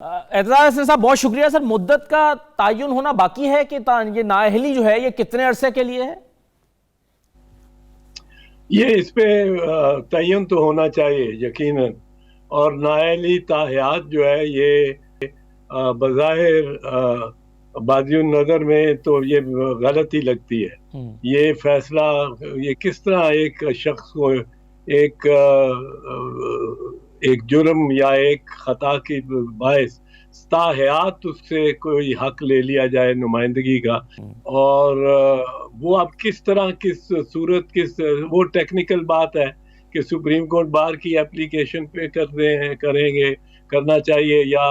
एतजाज हसन साहब बहुत शुक्रिया सर। मुद्दत का तयन होना बाकी है कि ये नाअहली जो है ये कितने अरसे के लिए है? ये इस पे तयन तो होना चाहिए यकीनन। और नाअहली ताहयात जो है ये बज़ाहिर बादियुन नज़र में तो ये गलत ही लगती है। ये फैसला ये किस तरह एक शख्स को एक जुर्म या एक खता की बायस ताहयात उससे कोई हक ले लिया जाए नुमाइंदगी का। और वो अब किस तरह किस सूरत किस वो टेक्निकल बात है कि सुप्रीम कोर्ट बार की एप्लीकेशन पे कर रहे हैं करेंगे करना चाहिए या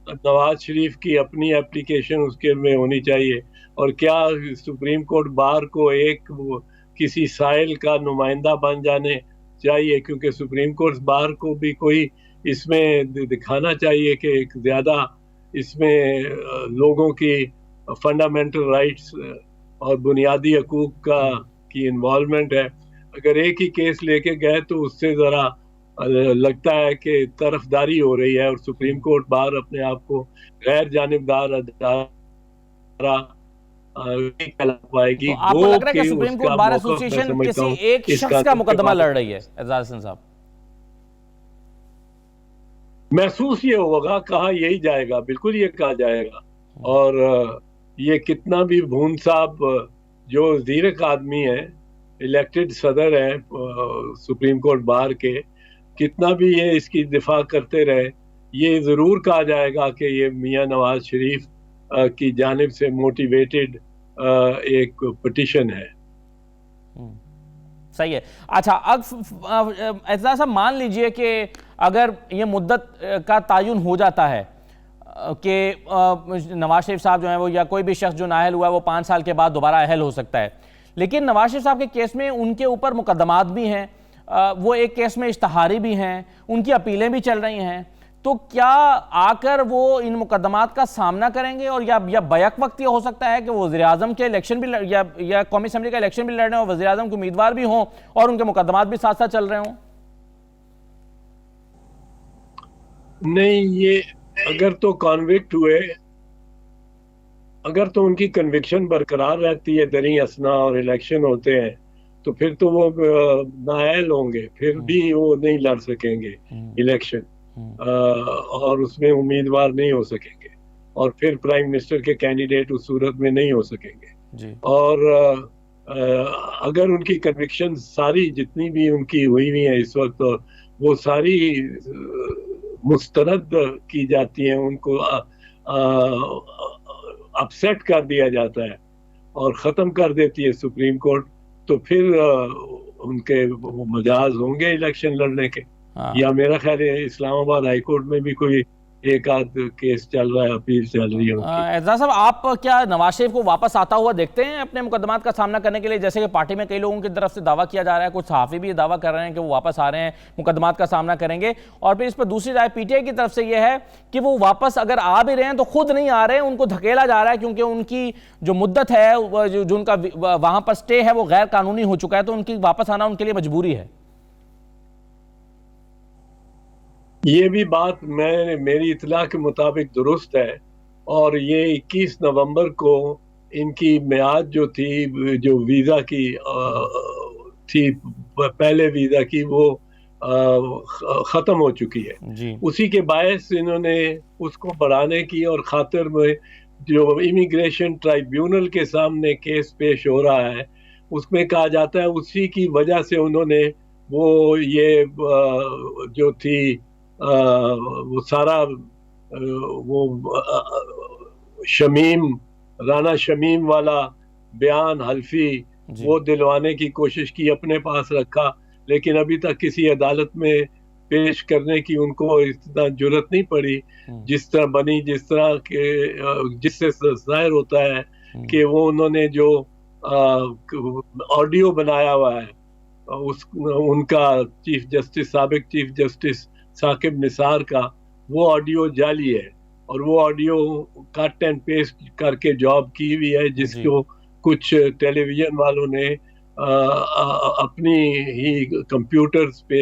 नवाज शरीफ की अपनी एप्लीकेशन उसके में होनी चाहिए। और क्या सुप्रीम कोर्ट बार को किसी साइल का नुमाइंदा बन जाने चाहिए, क्योंकि सुप्रीम कोर्ट बार को भी कोई इसमें दिखाना चाहिए कि एक ज्यादा इसमें लोगों की फंडामेंटल राइट्स और बुनियादी हकूक की इन्वॉल्वमेंट है। अगर एक ही केस लेके गए तो उससे जरा लगता है कि तरफदारी हो रही है और सुप्रीम कोर्ट बार अपने आप को गैर जानिबदार अदारा पाएगी। तो आपको लग रहा है कि सुप्रीम कोर्ट बार एसोसिएशन किसी एक शख्स का मुकदमा लड़ रही है? एतजाज हसन साहब, महसूस ये होगा, कहा यही जाएगा, बिल्कुल ये कहा जाएगा। और ये कितना भी भून साहब जो जीरक आदमी है, इलेक्टेड सदर है सुप्रीम कोर्ट बार के, कितना भी ये इसकी दिफा करते रहे, ये जरूर कहा जाएगा कि ये मियां नवाज शरीफ की जानिब से मोटिवेटेड एक पिटीशन है। सही है। अच्छा, अब एतजाज साहब मान लीजिए कि अगर ये मुद्दत का तयन हो जाता है कि नवाज शरीफ साहब जो है वो या कोई भी शख्स जो नाअहल हुआ है वो 5 साल के बाद दोबारा अहल हो सकता है, लेकिन नवाज शरीफ साहब के केस में उनके ऊपर मुकदमात भी हैं, वो एक केस में इश्तहारी भी हैं, उनकी अपीलें भी चल रही हैं, तो क्या आकर वो इन मुकदमात का सामना करेंगे? और या बैक वक्त ये हो सकता है कि वो वज़ीर-ए-आज़म के इलेक्शन भी या कौमी असम्बली का इलेक्शन भी लड़ रहे हों, वज़ीर-ए-आज़म के उम्मीदवार भी हों और उनके मुकदमात भी साथ साथ चल रहे हों? नहीं, ये अगर तो कॉन्विक्ट हुए, अगर तो उनकी कन्विक्शन बरकरार रहती है दरी असना और इलेक्शन होते हैं, तो फिर तो वो नाअहल होंगे, फिर भी वो नहीं लड़ सकेंगे इलेक्शन और उसमें उम्मीदवार नहीं हो सकेंगे और फिर प्राइम मिनिस्टर के कैंडिडेट उस सूरत में नहीं हो सकेंगे। और अगर उनकी कन्विक्शन सारी जितनी भी उनकी हुई हुई है इस वक्त, वो सारी मुस्तरद की जाती हैं, उनको अपसेट कर दिया जाता है और ख़त्म कर देती है सुप्रीम कोर्ट, तो फिर उनके मजाज होंगे इलेक्शन लड़ने के। या मेरा ख्याल है इस्लामाबाद हाई कोर्ट में भी कोई एक आध केस चल रहा है, अपील चल रही है। एतजाज साहब, आप क्या नवाज शरीफ को वापस आता हुआ देखते हैं अपने मुकदमात का सामना करने के लिए? जैसे कि पार्टी में कई लोगों की तरफ से दावा किया जा रहा है, कुछ सहाफ़ी भी दावा कर रहे हैं कि वो वापस आ रहे हैं, मुकदमात का सामना करेंगे, और फिर इस पर दूसरी राय पीटीआई की तरफ से ये है कि वो वापस अगर आ भी रहे हैं तो खुद नहीं आ रहे हैं, उनको धकेला जा रहा है क्योंकि उनकी जो मुद्दत है, जो उनका वहां पर स्टे है, वो गैर कानूनी हो चुका है, तो उनकी वापस आना उनके लिए मजबूरी है। ये भी बात मेरी इतला के मुताबिक दुरुस्त है। और ये 21 नवंबर को इनकी मियाद जो थी, जो वीज़ा की थी, पहले वीज़ा की, वो ख़त्म हो चुकी है। उसी के बायस इन्होंने उसको बढ़ाने की और खातिर में जो इमिग्रेशन ट्राइब्यूनल के सामने केस पेश हो रहा है, उसमें कहा जाता है उसी की वजह से उन्होंने वो ये जो थी वो सारा वो राना शमीम वाला बयान हल्फी वो दिलवाने की कोशिश की, अपने पास रखा, लेकिन अभी तक किसी अदालत में पेश करने की उनको इतना जुर्रत नहीं पड़ी। जिस तरह बनी, जिस तरह के जिससे जाहिर होता है कि वो उन्होंने जो ऑडियो बनाया हुआ है उनका साबिक चीफ जस्टिस साकिब निसार का, वो ऑडियो जाली है और वो ऑडियो कट एंड पेस्ट करके जॉब की हुई है, जिसको कुछ टेलीविजन वालों ने अपनी ही कंप्यूटर्स पे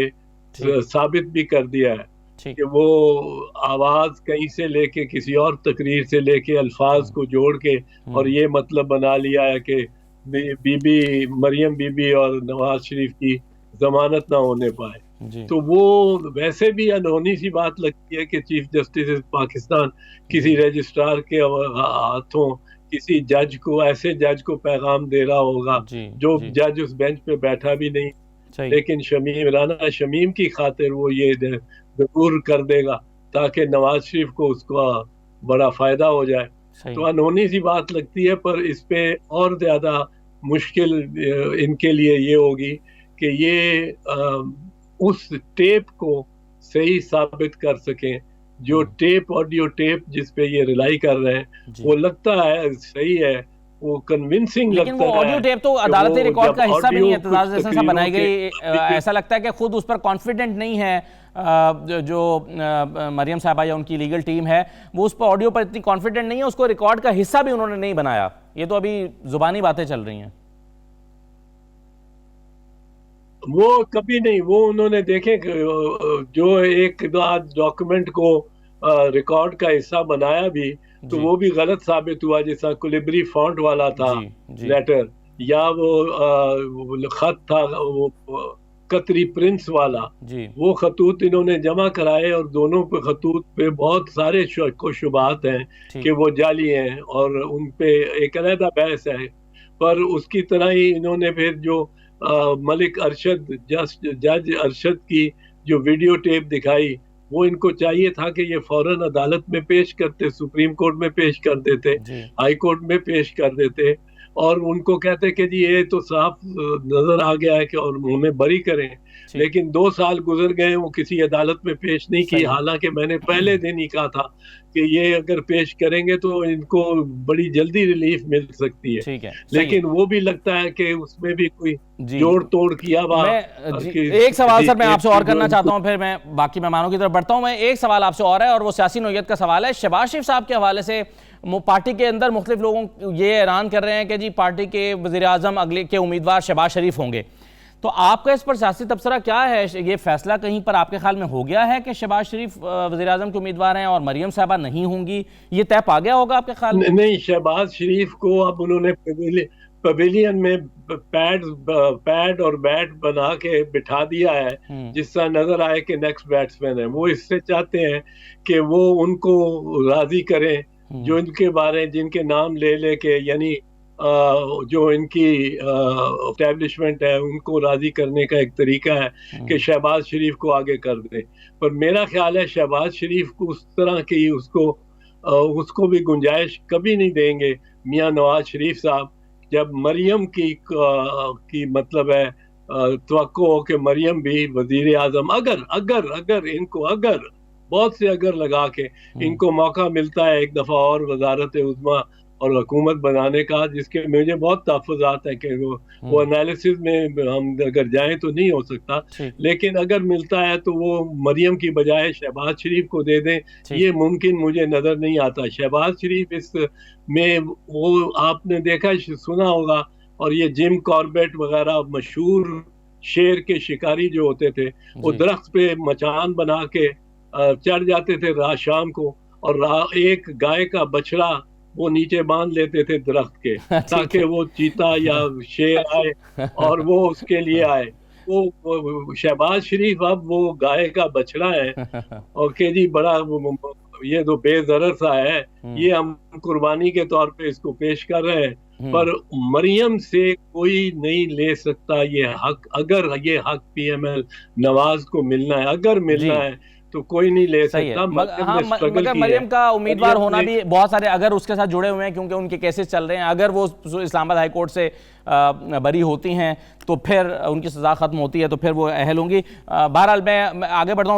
साबित भी कर दिया है। ठीक। कि वो आवाज कहीं से लेके किसी और तकरीर से लेके अल्फाज को जोड़ के और ये मतलब बना लिया है कि बीबी मरियम बीबी और नवाज शरीफ की जमानत ना होने पाए। जी। तो वो वैसे भी अनहोनी सी बात लगती है कि चीफ जस्टिस पाकिस्तान किसी रजिस्ट्रार के हाथों किसी जज को, ऐसे जज को पैगाम दे रहा होगा जी, जो जी। जज उस बेंच पे बैठा भी नहीं, सही। लेकिन राना शमीम की खातिर वो ये जरूर कर देगा ताकि नवाज शरीफ को उसका बड़ा फायदा हो जाए। सही। तो अनहोनी सी बात लगती है, पर इस पे और ज्यादा मुश्किल इनके लिए ये होगी कि ये उस टेप को सही साबित कर सकें, जो टेप ऑडियो टेप जिस पे ये रिलाई कर रहे हैं जी। वो लगता है सही है, वो कन्विंसिंग लेकिन लगता वो है ऑडियो टेप तो कि अदालती वो रिकॉर्ड जब का हिस्सा भी नहीं है, ऑडियो एतजाज कुछ जैसा बनाई तकरीरों गई। ऐसा लगता है कि खुद उस पर कॉन्फिडेंट नहीं है जो मरियम साहबा या उनकी लीगल टीम है, वो उस पर ऑडियो पर इतनी कॉन्फिडेंट नहीं है, उसको रिकॉर्ड का हिस्सा भी उन्होंने नहीं बनाया। ये तो अभी जुबानी बातें चल रही हैं। वो कभी नहीं, वो उन्होंने देखे जो एक डॉक्यूमेंट को रिकॉर्ड का हिस्सा बनाया भी तो जी। वो भी गलत साबित हुआ, जैसा कुलिब्री फॉन्ट वाला था जी, जी। लेटर, या वो खत था वो कतरी प्रिंस वाला, जी। वो खतूत इन्होंने जमा कराए और दोनों पे खतूत पे बहुत सारे शुबात हैं ठीक। कि वो जाली हैं और उन पे एक अलहदा बहस है। पर उसकी तरह ही इन्होंने फिर जो मलिक अरशद जज अरशद की जो वीडियो टेप दिखाई, वो इनको चाहिए था कि ये फौरन अदालत में पेश करते, सुप्रीम कोर्ट में पेश कर देते, हाई कोर्ट में पेश कर देते और उनको कहते कि जी ये तो साफ नजर आ गया है कि और उन्हें बरी करें। लेकिन 2 साल गुजर गए, वो किसी अदालत में पेश नहीं की, हालांकि मैंने पहले दिन ही कहा था कि ये अगर पेश करेंगे तो इनको बड़ी जल्दी रिलीफ मिल सकती है। ठीक है, लेकिन वो भी लगता है कि उसमें भी कोई जोड़ तोड़ किया एक सवाल सर मैं आपसे और करना चाहता हूं, फिर मैं बाकी मेहमानों की तरफ बढ़ता हूं। मैं एक सवाल आपसे और है और वो सियासी नोयत का सवाल है। शहबाज शरीफ साहब के हवाले से पार्टी के अंदर मुख्तलिफ लोगों ये ऐलान कर रहे हैं कि जी पार्टी के वज़ीर आज़म अगले के उम्मीदवार शहबाज शरीफ होंगे, तो आपका इस पर सियासी तबसरा क्या है? ये फैसला कहीं पर आपके ख्याल में हो गया है कि शहबाज शरीफ वज़ीर आज़म के उम्मीदवार हैं और मरियम साहबा नहीं होंगी, ये तय पा गया होगा आपके ख्याल में? नहीं, शहबाज शरीफ को अब उन्होंने पवेलियन में पैड और बैट बना के बिठा दिया है, जिससे नजर आए कि नेक्स्ट बैट्समैन है। वो इससे चाहते हैं कि वो उनको राजी करें जो इनके बारे जिनके नाम ले लेके, यानी जो इनकी एस्टेब्लिशमेंट है उनको राजी करने का एक तरीका है कि शहबाज शरीफ को आगे कर दे। पर मेरा ख्याल है शहबाज शरीफ को उस तरह की उसको भी गुंजाइश कभी नहीं देंगे मियां नवाज शरीफ साहब। जब मरियम की मतलब है तवक्को हो कि मरियम भी वजीर आजम, अगर इनको बहुत से अगर लगा के इनको मौका मिलता है एक दफा और वजारत उज़्मा और हुकूमत बनाने का, जिसके मुझे बहुत तहफ़्फ़ुज़ात है कि वो एनालिसिस में हम अगर जाएं तो नहीं हो सकता, लेकिन अगर मिलता है तो वो मरियम की बजाय शहबाज शरीफ को दे दें, ये मुमकिन मुझे नजर नहीं आता। शहबाज शरीफ इस में वो आपने देखा सुना होगा, और ये जिम कॉर्बेट वगैरह मशहूर शेर के शिकारी जो होते थे, वो दरख्त पे मचान बना के चढ़ जाते थे रात शाम को, और एक गाय का बछड़ा वो नीचे बांध लेते थे दरख्त के ताकि वो चीता या शेर आए और वो उसके लिए आए। वो शहबाज शरीफ अब वो गाय का बछड़ा है और के जी बड़ा ये तो बेजरर सा है, ये हम कुर्बानी के तौर पे इसको पेश कर रहे हैं, पर मरियम से कोई नहीं ले सकता ये हक। अगर ये हक पीएमएल नवाज को मिलना है, अगर मिलना है तो कोई नहीं ले सकता। मगर मरियम का उम्मीदवार होना भी बहुत सारे अगर उसके साथ जुड़े हुए हैं, क्योंकि उनके केसेस चल रहे हैं। अगर वो इस्लामाबाद हाई कोर्ट से बरी होती हैं तो फिर उनकी सज़ा ख़त्म होती है तो फिर वो अहल होंगी। बहरहाल मैं आगे बढ़ता हूँ।